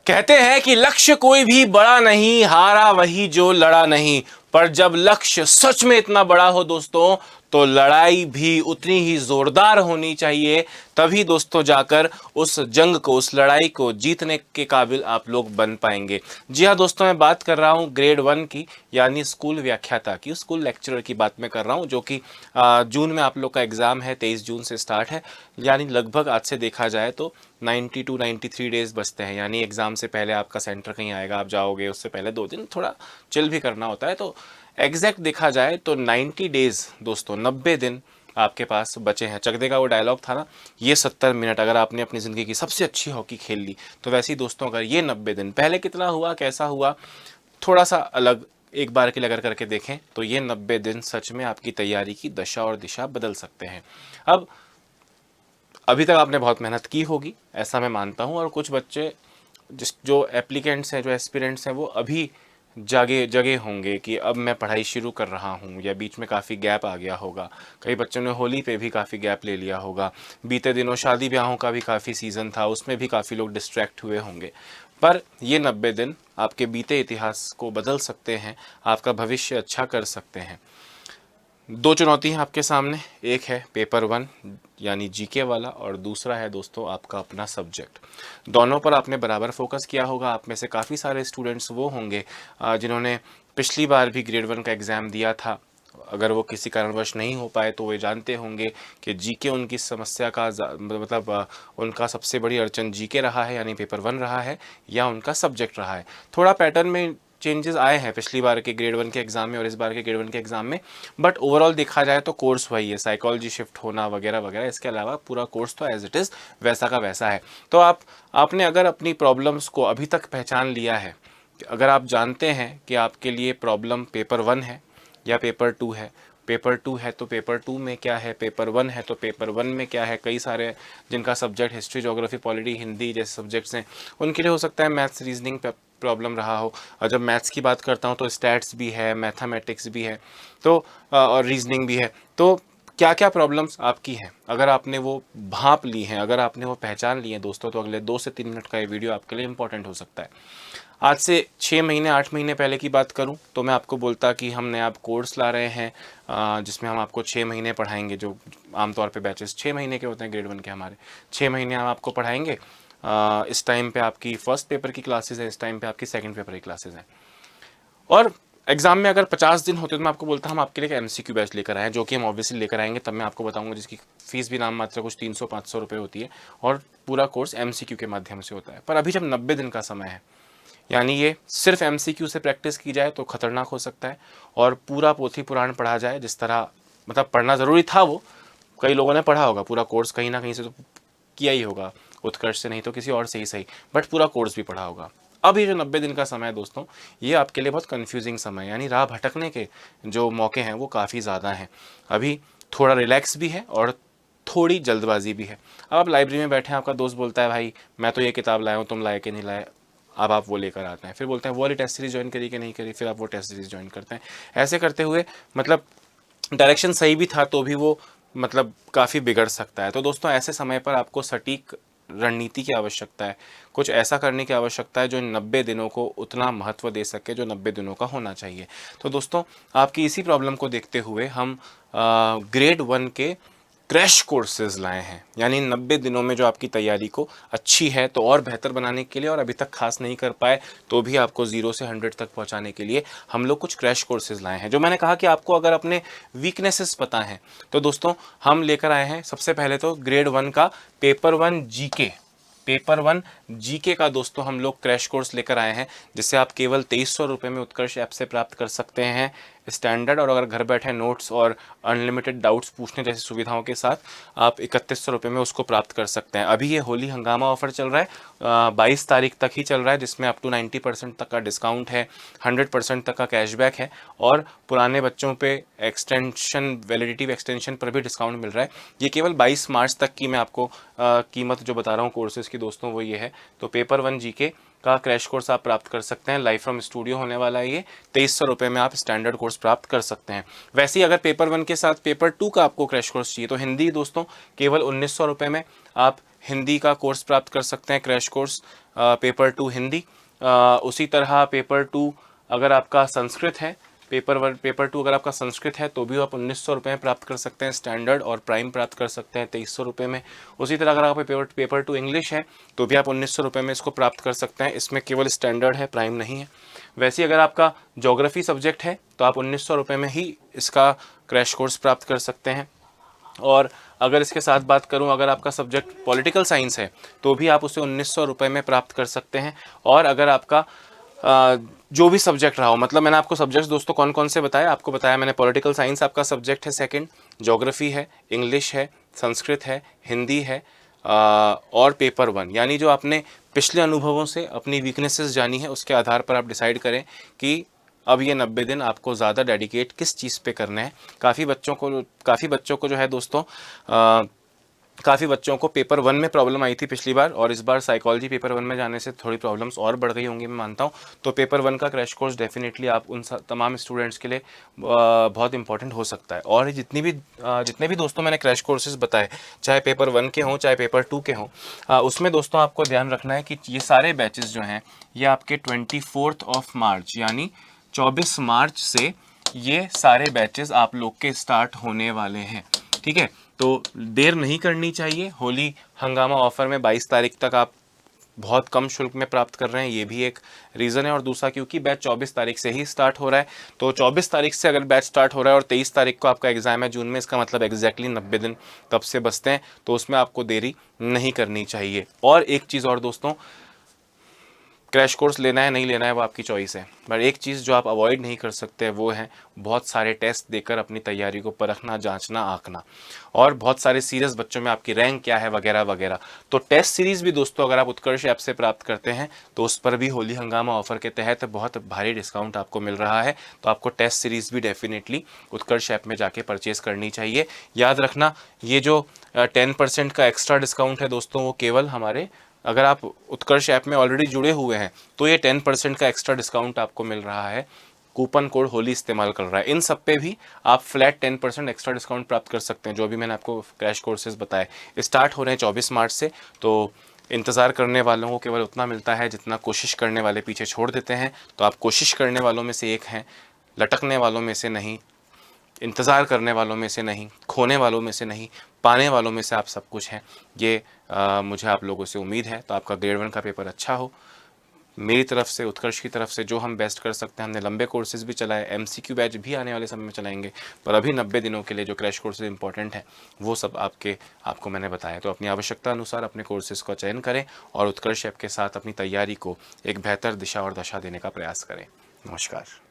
कहते हैं कि लक्ष्य कोई भी बड़ा नहीं, हारा वही जो लड़ा नहीं। पर जब लक्ष्य सच में इतना बड़ा हो दोस्तों, तो लड़ाई भी उतनी ही जोरदार होनी चाहिए। तभी दोस्तों जाकर उस जंग को, उस लड़ाई को जीतने के काबिल आप लोग बन पाएंगे। जी हाँ दोस्तों, मैं बात कर रहा हूँ ग्रेड 1 की, यानी स्कूल व्याख्याता की, स्कूल लेक्चरर की बात मैं कर रहा हूँ, जो कि जून में आप लोग का एग्ज़ाम है, 23 जून से स्टार्ट है। यानी लगभग आज से देखा जाए तो 90 टू 93 डेज़ बचते हैं। यानी एग्ज़ाम से पहले आपका सेंटर कहीं आएगा, आप जाओगे, उससे पहले 2 दिन थोड़ा चिल भी करना होता है। तो एग्जैक्ट देखा जाए तो 90 डेज़ दोस्तों, 90 दिन आपके पास बचे हैं। चक दे का वो डायलॉग था ना, ये 70 मिनट अगर आपने अपनी ज़िंदगी की सबसे अच्छी हॉकी खेल ली, तो वैसे ही दोस्तों अगर ये 90 दिन पहले कितना हुआ, कैसा हुआ, थोड़ा सा अलग एक बार के लिए अगर करके देखें, तो ये 90 दिन सच में आपकी तैयारी की दशा और दिशा बदल सकते हैं। अब अभी तक आपने बहुत मेहनत की होगी, ऐसा मैं मानता हूँ। और कुछ बच्चे जो एप्लीकेंट्स हैं, जो एस्पिरेंट्स हैं, वो अभी जागे जगे होंगे कि अब मैं पढ़ाई शुरू कर रहा हूँ, या बीच में काफ़ी गैप आ गया होगा। कई बच्चों ने होली पे भी काफ़ी गैप ले लिया होगा। बीते दिनों शादी ब्याहों का भी काफ़ी सीज़न था, उसमें भी काफ़ी लोग डिस्ट्रैक्ट हुए होंगे। पर ये 90 दिन आपके बीते इतिहास को बदल सकते हैं, आपका भविष्य अच्छा कर सकते हैं। दो चुनौती हैं आपके सामने, एक है पेपर 1 यानी जीके वाला, और दूसरा है दोस्तों आपका अपना सब्जेक्ट। दोनों पर आपने बराबर फोकस किया होगा। आप में से काफ़ी सारे स्टूडेंट्स वो होंगे जिन्होंने पिछली बार भी ग्रेड 1 का एग्ज़ाम दिया था। अगर वो किसी कारणवश नहीं हो पाए तो वे जानते होंगे कि जीके उनकी समस्या का मतलब उनका सबसे बड़ी अड़चन जीके रहा है, यानी पेपर 1 रहा है, या उनका सब्जेक्ट रहा है। थोड़ा पैटर्न में चेंजेस आए हैं पिछली बार के ग्रेड 1 के एग्ज़ाम में और इस बार के ग्रेड 1 के एग्ज़ाम में, बट ओवरऑल देखा जाए तो कोर्स वही है, साइकोलॉजी शिफ्ट होना वगैरह वगैरह। इसके अलावा पूरा कोर्स तो एज इट इज़ वैसा का वैसा है। तो आपने अगर अपनी प्रॉब्लम्स को अभी तक पहचान लिया है, अगर आप जानते हैं कि आपके लिए प्रॉब्लम पेपर 1 है या पेपर 2 है, पेपर 2 है तो पेपर 2 में क्या है, पेपर 1 है तो पेपर 1 में क्या है। कई सारे जिनका subject history, geography, polity, Hindi जैसे सब्जेक्ट्स हैं, उनके लिए हो सकता है मैथ्स, रीजनिंग प्रॉब्लम रहा हो। और जब मैथ्स की बात करता हूँ तो स्टैट्स भी है, मैथमेटिक्स भी है, तो और रीजनिंग भी है। तो क्या क्या प्रॉब्लम्स आपकी हैं, अगर आपने वो भांप ली हैं, अगर आपने वो पहचान ली हैं दोस्तों, तो अगले 2 से 3 मिनट का ये वीडियो आपके लिए इंपॉर्टेंट हो सकता है। आज से 6 महीने 8 महीने पहले की बात करूं तो मैं आपको बोलता कि हम नया कोर्स ला रहे हैं जिसमें हम आपको 6 महीने पढ़ाएंगे। जो आमतौर पे बैचेस 6 महीने के होते हैं ग्रेड 1 के, हमारे 6 महीने हम आपको पढ़ाएंगे। इस टाइम पे आपकी फर्स्ट पेपर की क्लासेस है, इस टाइम पे आपकी सेकंड पेपर की क्लासेस हैं। और एग्जाम में अगर 50 दिन होते तो मैं आपको बोलता हम आपके लिए एक MCQ बैच लेकर आए, जो कि हम ऑब्वियसली लेकर आएंगे, तब मैं आपको बताऊंगा, जिसकी फीस भी नाम मात्र कुछ 300-500 रुपये होती है, और पूरा कोर्स MCQ के माध्यम से होता है। पर अभी जब 90 दिन का समय है, यानी ये सिर्फ MCQ से प्रैक्टिस की जाए तो खतरनाक हो सकता है, और पूरा पोथी पुराण पढ़ा जाए, जिस तरह मतलब पढ़ना ज़रूरी था, वो कई लोगों ने पढ़ा होगा पूरा कोर्स, कहीं ना कहीं से तो किया ही होगा, उत्कर्ष से नहीं तो किसी और से ही सही, बट पूरा कोर्स भी पढ़ा होगा। अब ये जो 90 दिन का समय है दोस्तों, ये आपके लिए बहुत कन्फ्यूजिंग समय, यानी राह भटकने के जो मौके हैं वो काफ़ी ज़्यादा हैं। अभी थोड़ा रिलैक्स भी है और थोड़ी जल्दबाजी भी है। अब आप लाइब्रेरी में बैठे हैं, आपका दोस्त बोलता है भाई मैं तो ये किताब लाया हूँ, तुम लाए कि नहीं लाए। अब आप वो लेकर आते हैं, फिर बोलते हैं वो वाली टेस्ट सीरीज ज्वाइन करी कि नहीं करी, फिर आप वो टेस्ट सीरीज ज्वाइन करते हैं। ऐसे करते हुए मतलब डायरेक्शन सही भी था तो भी वो मतलब काफ़ी बिगड़ सकता है। तो दोस्तों ऐसे समय पर आपको सटीक रणनीति की आवश्यकता है, कुछ ऐसा करने की आवश्यकता है जो 90 दिनों को उतना महत्व दे सके जो 90 दिनों का होना चाहिए। तो दोस्तों आपकी इसी प्रॉब्लम को देखते हुए हम ग्रेड 1 के क्रैश कोर्सेज लाए हैं, यानी 90 दिनों में जो आपकी तैयारी को अच्छी है तो और बेहतर बनाने के लिए, और अभी तक खास नहीं कर पाए तो भी आपको 0 से 100 तक पहुंचाने के लिए हम लोग कुछ क्रैश कोर्सेज लाए हैं। जो मैंने कहा कि आपको अगर अपने वीकनेसेस पता हैं, तो दोस्तों हम लेकर आए हैं सबसे पहले तो ग्रेड 1 का पेपर 1 जीके, पेपर 1 जीके का दोस्तों हम लोग क्रैश कोर्स लेकर आए हैं, जिससे आप केवल 2300 रुपये में उत्कर्ष ऐप से प्राप्त कर सकते हैं स्टैंडर्ड, और अगर घर बैठे नोट्स और अनलिमिटेड डाउट्स पूछने जैसी सुविधाओं के साथ आप 3100 रुपये में उसको प्राप्त कर सकते हैं। अभी ये होली हंगामा ऑफर चल रहा है, 22 तारीख तक ही चल रहा है, जिसमें अप टू 90% तक का डिस्काउंट है, 100% तक का कैशबैक है, और पुराने बच्चों पे एक्सटेंशन, वैलिडिटी एक्सटेंशन पर भी डिस्काउंट मिल रहा है। ये केवल 22 मार्च तक की मैं आपको कीमत जो बता रहा हूँ कोर्सेज़ की दोस्तों वो ये है। तो पेपर 1 जीके का क्रैश कोर्स आप प्राप्त कर सकते हैं। लाइव फ्रॉम स्टूडियो होने वाला है ये। 2300 रुपये में आप स्टैंडर्ड कोर्स प्राप्त कर सकते हैं। वैसे ही अगर पेपर 1 के साथ पेपर 2 का आपको क्रैश कोर्स चाहिए तो हिंदी दोस्तों केवल 1900 रुपये में आप हिंदी का कोर्स प्राप्त कर सकते हैं, क्रैश कोर्स पेपर 2 हिंदी। उसी तरह पेपर 2 अगर आपका संस्कृत है, पेपर 2 अगर आपका संस्कृत है तो भी आप 1900 रुपये में प्राप्त कर सकते हैं। स्टैंडर्ड और प्राइम प्राप्त कर सकते हैं 2300 रुपये में। उसी तरह अगर आपका पेपर 2 इंग्लिश है तो भी आप 1900 रुपये में इसको प्राप्त कर सकते हैं। इसमें केवल स्टैंडर्ड है, प्राइम नहीं है। वैसे ही अगर आपका ज्योग्राफी सब्जेक्ट है तो आप 1900 रुपये में ही इसका क्रैश कोर्स प्राप्त कर सकते हैं। और अगर इसके साथ बात करूं, अगर आपका सब्जेक्ट पॉलिटिकल साइंस है तो भी आप उसे 1900 रुपये में प्राप्त कर सकते हैं। और अगर आपका जो भी सब्जेक्ट रहा हो, मतलब मैंने आपको सब्जेक्ट्स दोस्तों कौन कौन से बताया, आपको बताया मैंने पॉलिटिकल साइंस आपका सब्जेक्ट है सेकंड, ज्योग्राफी है, इंग्लिश है, संस्कृत है, हिंदी है और पेपर 1, यानी जो आपने पिछले अनुभवों से अपनी वीकनेसेस जानी है उसके आधार पर आप डिसाइड करें कि अब ये 90 दिन आपको ज़्यादा डेडिकेट किस चीज़ पे करना है। काफ़ी बच्चों को जो है दोस्तों काफ़ी बच्चों को पेपर 1 में प्रॉब्लम आई थी पिछली बार, और इस बार साइकोलॉजी पेपर 1 में जाने से थोड़ी प्रॉब्लम्स और बढ़ गई होंगी मैं मानता हूँ। तो पेपर 1 का क्रैश कोर्स डेफिनेटली आप उन तमाम स्टूडेंट्स के लिए बहुत इंपॉर्टेंट हो सकता है। और जितने भी दोस्तों मैंने क्रैश कोर्सेज बताए, चाहे पेपर 1 के हों चाहे पेपर 2 के हों, उसमें दोस्तों आपको ध्यान रखना है कि ये सारे बैचेस जो हैं ये आपके 24 मार्च यानी 24 मार्च से ये सारे बैचेस आप लोग के स्टार्ट होने वाले हैं। ठीक है, तो देर नहीं करनी चाहिए। होली हंगामा ऑफर में 22 तारीख तक आप बहुत कम शुल्क में प्राप्त कर रहे हैं, ये भी एक रीज़न है। और दूसरा क्योंकि बैच 24 तारीख से ही स्टार्ट हो रहा है, तो 24 तारीख से अगर बैच स्टार्ट हो रहा है और 23 तारीख को आपका एग्ज़ाम है जून में, इसका मतलब एग्जैक्टली 90 दिन तब से बचते हैं, तो उसमें आपको देरी नहीं करनी चाहिए। और एक चीज़ और दोस्तों, क्रैश कोर्स लेना है नहीं लेना है वो आपकी चॉइस है, पर एक चीज़ जो आप अवॉइड नहीं कर सकते वो है बहुत सारे टेस्ट देकर अपनी तैयारी को परखना, जांचना, आंकना, और बहुत सारे सीरियस बच्चों में आपकी रैंक क्या है वगैरह वगैरह। तो टेस्ट सीरीज़ भी दोस्तों अगर आप उत्कर्ष ऐप से प्राप्त करते हैं तो उस पर भी होली हंगामा ऑफर के तहत बहुत भारी डिस्काउंट आपको मिल रहा है। तो आपको टेस्ट सीरीज़ भी डेफिनेटली उत्कर्ष ऐप में जाके परचेज़ करनी चाहिए। याद रखना, ये जो 10% का एक्स्ट्रा डिस्काउंट है दोस्तों वो केवल हमारे, अगर आप उत्कर्ष ऐप में ऑलरेडी जुड़े हुए हैं तो ये 10% का एक्स्ट्रा डिस्काउंट आपको मिल रहा है। कूपन कोड होली इस्तेमाल कर रहा है, इन सब पे भी आप फ्लैट 10% एक्स्ट्रा डिस्काउंट प्राप्त कर सकते हैं। जो भी मैंने आपको क्रैश कोर्सेज बताए स्टार्ट हो रहे हैं 24 मार्च से, तो इंतज़ार करने वालों को केवल उतना मिलता है जितना कोशिश करने वाले पीछे छोड़ देते हैं। तो आप कोशिश करने वालों में से एक हैं, लटकने वालों में से नहीं, इंतज़ार करने वालों में से नहीं, खोने वालों में से नहीं, पाने वालों में से आप सब कुछ हैं। ये मुझे आप लोगों से उम्मीद है। तो आपका ग्रेड 1 का पेपर अच्छा हो। मेरी तरफ से, उत्कर्ष की तरफ से जो हम बेस्ट कर सकते हैं, हमने लंबे कोर्सेज भी चलाए, MCQ बैच भी आने वाले समय में चलाएंगे, पर अभी 90 दिनों के लिए जो क्रैश कोर्सेज इंपॉर्टेंट है वो सब आपको मैंने बताया। तो अपनी आवश्यकता अनुसार अपने कोर्सेज का चयन करें और उत्कर्ष ऐप के साथ अपनी तैयारी को एक बेहतर दिशा और दशा देने का प्रयास करें। नमस्कार।